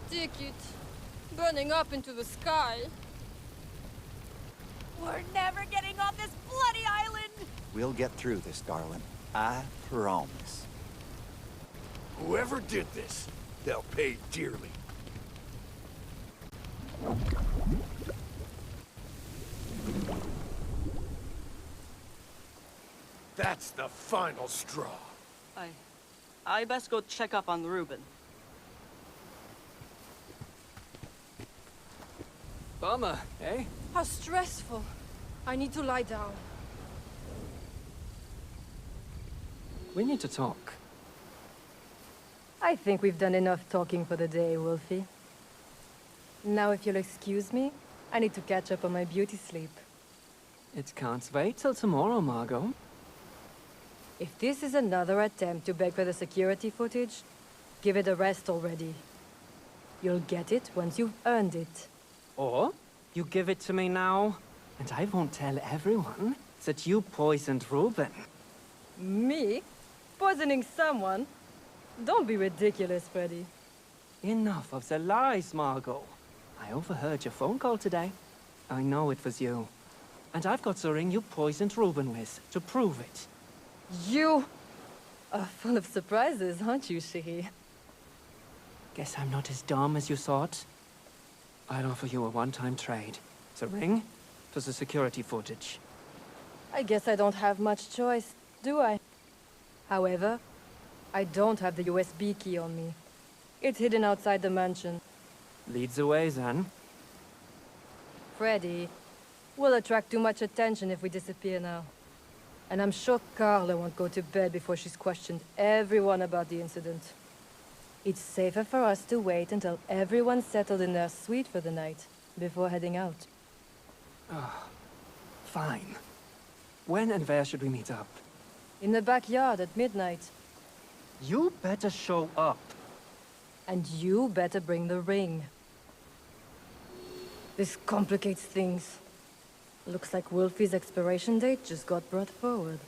stick it. Burning up into the sky. We're never getting off this bloody island! We'll get through this, darling. I promise. Whoever did this, they'll pay dearly. That's the final straw. I best go check up on Reuben. Bummer, eh? How stressful. I need to lie down. We need to talk. I think we've done enough talking for the day, Wolfie. Now, if you'll excuse me, I need to catch up on my beauty sleep. It can't wait till tomorrow, Margot. If this is another attempt to beg for the security footage, give it a rest already. You'll get it once you've earned it. Or, you give it to me now, and I won't tell everyone that you poisoned Reuben. Me? Poisoning someone? Don't be ridiculous, Freddy. Enough of the lies, Margot. I overheard your phone call today. I know it was you. And I've got the ring you poisoned Reuben with, to prove it. You are full of surprises, aren't you, Shiri? Guess I'm not as dumb as you thought. I'd offer you a one-time trade. The ring for the security footage. I guess I don't have much choice, do I? However, I don't have the USB key on me. It's hidden outside the mansion. Lead the way, then. Freddy, we'll attract too much attention if we disappear now. And I'm sure Carla won't go to bed before she's questioned everyone about the incident. It's safer for us to wait until everyone's settled in their suite for the night, before heading out. Fine. When and where should we meet up? In the backyard at midnight. You better show up. And you better bring the ring. This complicates things. Looks like Wolfie's expiration date just got brought forward.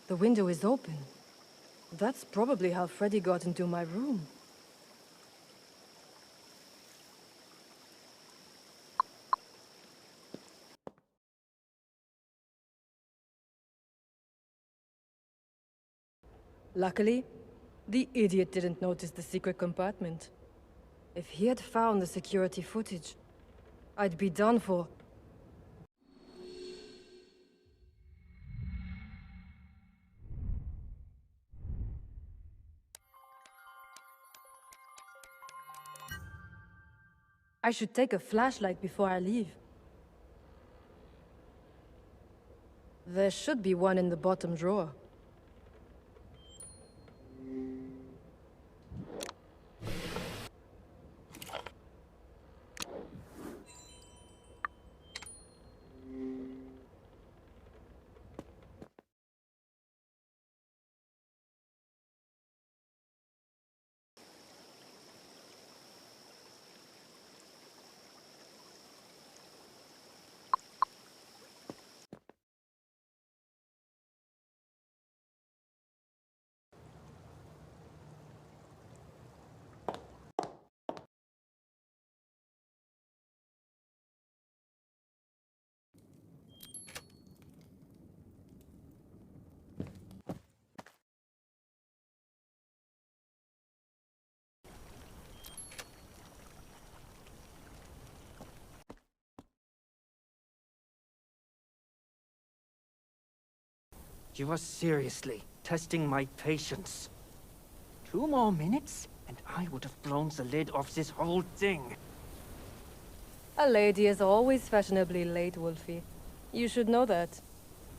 The window is open. That's probably how Freddy got into my room. Luckily, the idiot didn't notice the secret compartment. If he had found the security footage, I'd be done for. I should take a flashlight before I leave. There should be one in the bottom drawer. You are seriously testing my patience. 2 more minutes, and I would have blown the lid off this whole thing. A lady is always fashionably late, Wolfie. You should know that.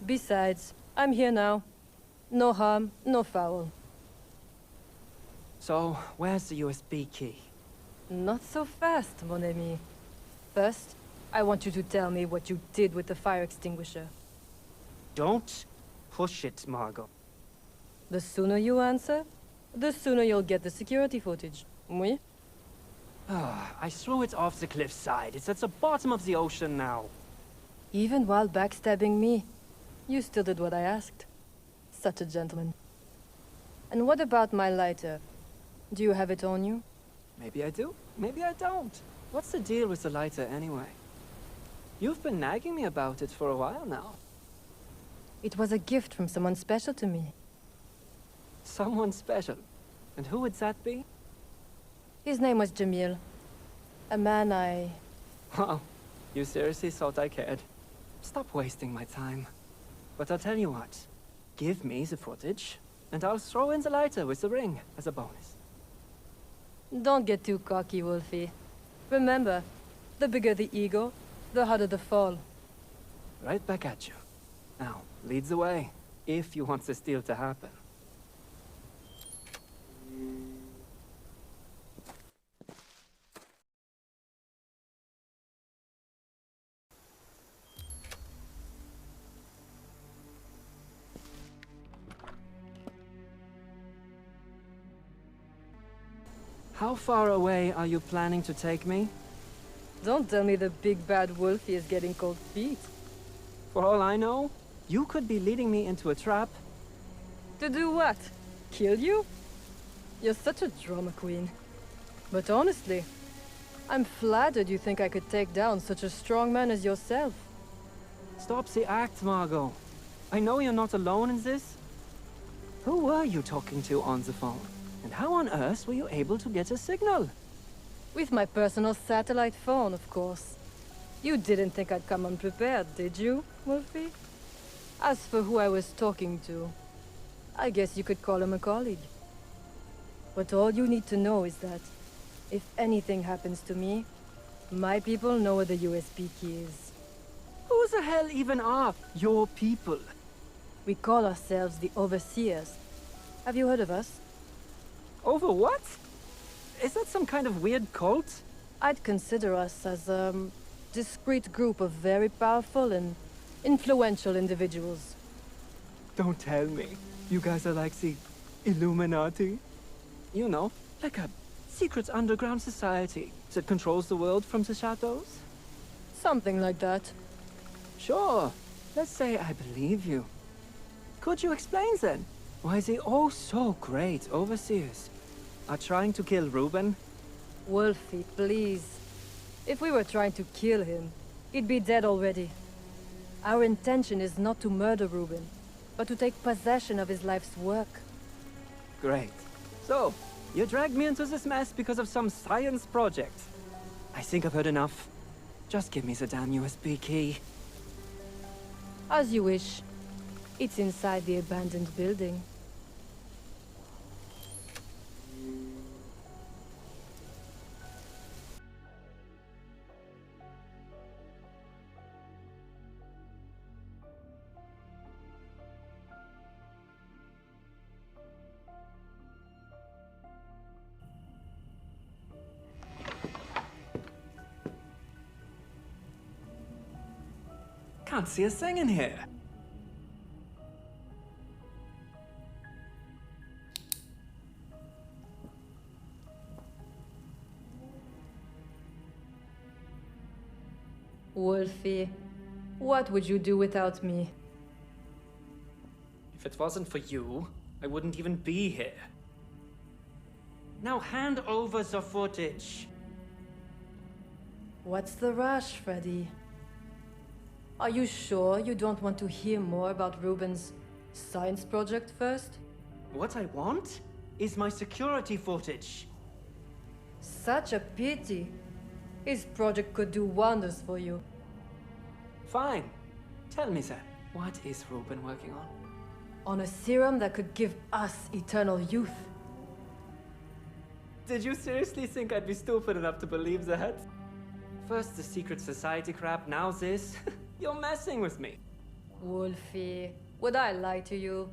Besides, I'm here now. No harm, no foul. So, where's the USB key? Not so fast, mon ami. First, I want you to tell me what you did with the fire extinguisher. Don't push it, Margot. The sooner you answer, the sooner you'll get the security footage. Oui? I threw it off the cliffside. It's at the bottom of the ocean now. Even while backstabbing me, you still did what I asked. Such a gentleman. And what about my lighter? Do you have it on you? Maybe I do, maybe I don't. What's the deal with the lighter anyway? You've been nagging me about it for a while now. It was a gift from someone special to me. Someone special? And who would that be? His name was Jamil. A man I... Wow, you seriously thought I cared? Stop wasting my time. But I'll tell you what. Give me the footage, and I'll throw in the lighter with the ring as a bonus. Don't get too cocky, Wolfie. Remember, the bigger the ego, the harder the fall. Right back at you. Now, lead the way, if you want this deal to happen. How far away are you planning to take me? Don't tell me the big bad Wolfie is getting cold feet. For all I know, you could be leading me into a trap. To do what? Kill you? You're such a drama queen. But honestly, I'm flattered you think I could take down such a strong man as yourself. Stop the act, Margot. I know you're not alone in this. Who were you talking to on the phone? And how on earth were you able to get a signal? With my personal satellite phone, of course. You didn't think I'd come unprepared, did you, Wolfie? As for who I was talking to, I guess you could call him a colleague. But all you need to know is that, if anything happens to me, my people know where the USB key is. Who the hell even are your people? We call ourselves the Overseers. Have you heard of us? Over what? Is that some kind of weird cult? I'd consider us as a discreet group of very powerful and influential individuals. Don't tell me. You guys are like the Illuminati? You know, like a secret underground society that controls the world from the shadows? Something like that. Sure. Let's say I believe you. Could you explain then why the oh so great Overseers are trying to kill Reuben? Wolfie, please. If we were trying to kill him, he'd be dead already. Our intention is not to murder Reuben, but to take possession of his life's work. Great. So, you dragged me into this mess because of some science project. I think I've heard enough. Just give me the damn USB key. As you wish. It's inside the abandoned building. Can't see a thing in here. Wolfie, what would you do without me? If it wasn't for you, I wouldn't even be here. Now hand over the footage. What's the rush, Freddy? Are you sure you don't want to hear more about Reuben's science project first? What I want is my security footage. Such a pity. His project could do wonders for you. Fine. Tell me then, what is Reuben working on? On a serum that could give us eternal youth. Did you seriously think I'd be stupid enough to believe that? First the secret society crap, now this? You're messing with me. Wolfie, would I lie to you?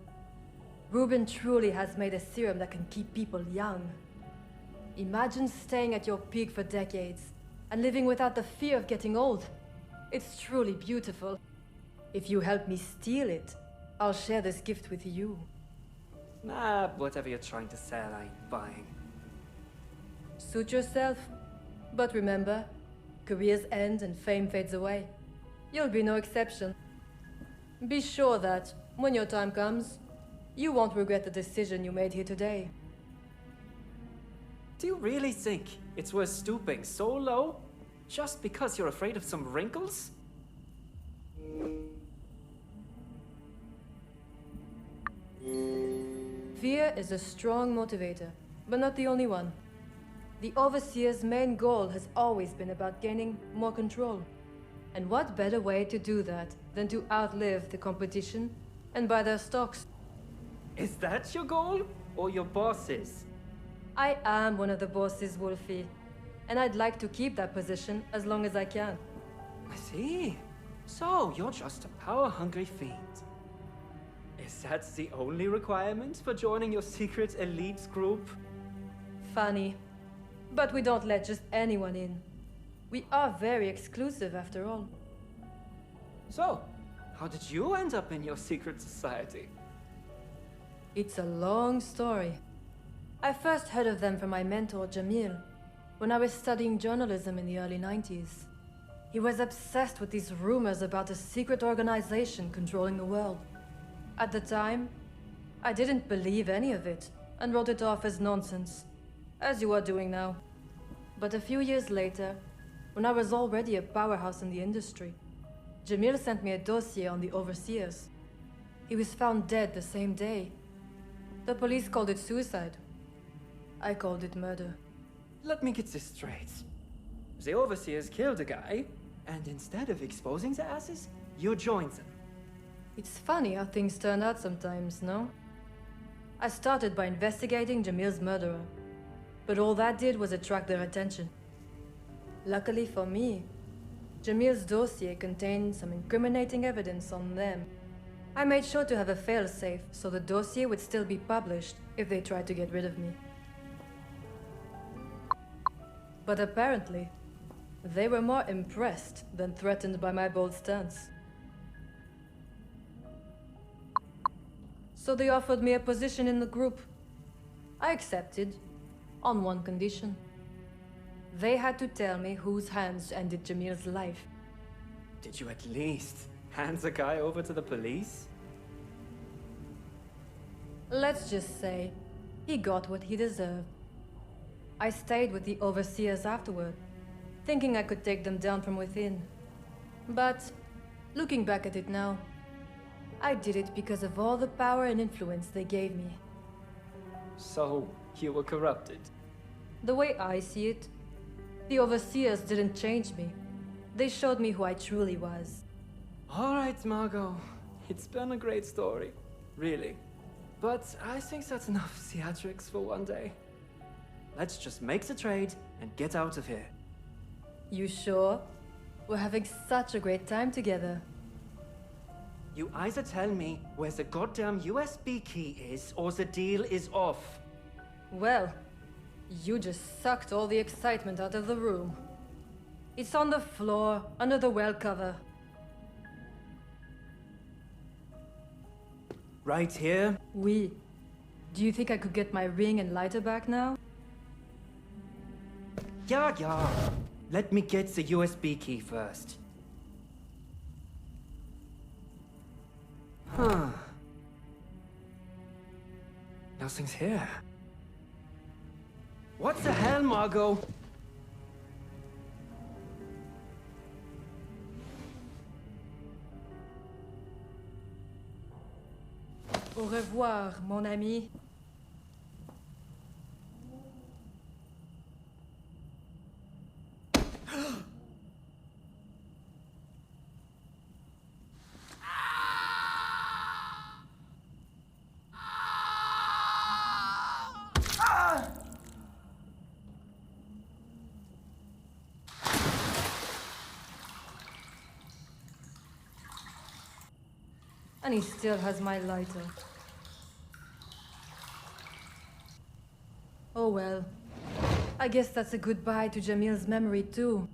Reuben truly has made a serum that can keep people young. Imagine staying at your peak for decades and living without the fear of getting old. It's truly beautiful. If you help me steal it, I'll share this gift with you. Nah, whatever you're trying to sell, I ain't buying. Suit yourself. But remember, careers end and fame fades away. You'll be no exception. Be sure that, when your time comes, you won't regret the decision you made here today. Do you really think it's worth stooping so low just because you're afraid of some wrinkles? Fear is a strong motivator, but not the only one. The Overseer's main goal has always been about gaining more control. And what better way to do that than to outlive the competition and buy their stocks? Is that your goal? Or your boss's? I am one of the bosses, Wolfie. And I'd like to keep that position as long as I can. I see. So, you're just a power-hungry fiend. Is that the only requirement for joining your secret elite group? Funny. But we don't let just anyone in. We are very exclusive after all. So, how did you end up in your secret society? It's a long story. I first heard of them from my mentor, Jamil, when I was studying journalism in the early 90s. He was obsessed with these rumors about a secret organization controlling the world. At the time, I didn't believe any of it and wrote it off as nonsense, as you are doing now. But a few years later, when I was already a powerhouse in the industry, Jamil sent me a dossier on the Overseers. He was found dead the same day. The police called it suicide. I called it murder. Let me get this straight. The Overseers killed a guy, and instead of exposing the asses, you joined them. It's funny how things turn out sometimes, no? I started by investigating Jamil's murderer, but all that did was attract their attention. Luckily for me, Jamil's dossier contained some incriminating evidence on them. I made sure to have a failsafe so the dossier would still be published if they tried to get rid of me. But apparently, they were more impressed than threatened by my bold stance. So they offered me a position in the group. I accepted, on one condition. They had to tell me whose hands ended Jamil's life. Did you at least hand the guy over to the police? Let's just say, he got what he deserved. I stayed with the Overseers afterward, thinking I could take them down from within. But, looking back at it now, I did it because of all the power and influence they gave me. So, you were corrupted. The way I see it, the Overseers didn't change me. They showed me who I truly was. Alright, Margot. It's been a great story. Really. But I think that's enough theatrics for one day. Let's just make the trade and get out of here. You sure? We're having such a great time together. You either tell me where the goddamn USB key is, or the deal is off. Well, you just sucked all the excitement out of the room. It's on the floor, under the well cover. Right here? Oui. Do you think I could get my ring and lighter back now? Yeah. Let me get the USB key first. Huh. Nothing's here. What the hell, Margot? Au revoir, mon ami. And he still has my lighter. Oh well. I guess that's a goodbye to Jamil's memory too.